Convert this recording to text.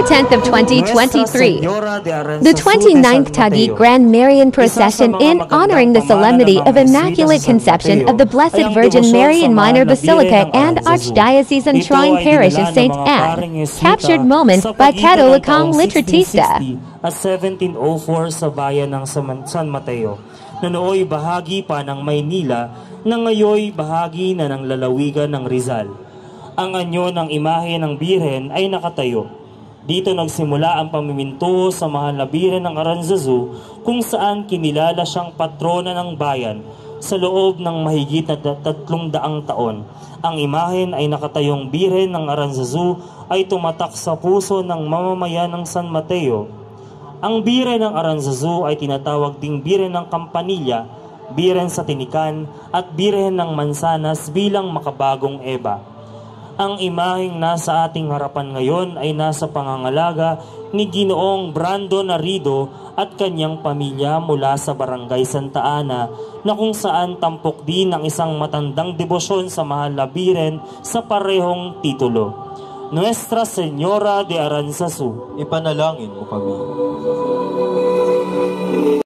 September 10th of 2023, the 29th Taguig Grand Marian Procession in honoring the solemnity of Immaculate Conception of the Blessed Virgin Mary in Minor Basilica and Archdiocesan Shrine Parish of St. Anne, captured moment by Katolikong Litratista. At 1704 sa bayan ng San Mateo, na nooy bahagi pa ng Maynila na ngayoy bahagi na ng lalawigan ng Rizal. Ang anyo ng imahe ng Birhen ay nakatayo. Dito nagsimula ang pamiminto sa mahal na Birhen ng Aranzazu, kung saan kinilala siyang patrona ng bayan sa loob ng mahigit na 300 taon. Ang imahen ay nakatayong Birhen ng Aranzazu ay tumatak sa puso ng mamamayan ng San Mateo. Ang Birhen ng Aranzazu ay tinatawag ding Birhen ng Campanilla, Birhen sa Tinikan at Birhen ng Mansanas bilang makabagong Eba. Ang imaheng nasa ating harapan ngayon ay nasa pangangalaga ni Ginoong Brando Narido at kanyang pamilya mula sa Barangay Santa Ana, na kung saan tampok din ang isang matandang debosyon sa mahal na Birhen sa parehong titulo. Nuestra Señora de Aranzazu, ipanalangin mo kami.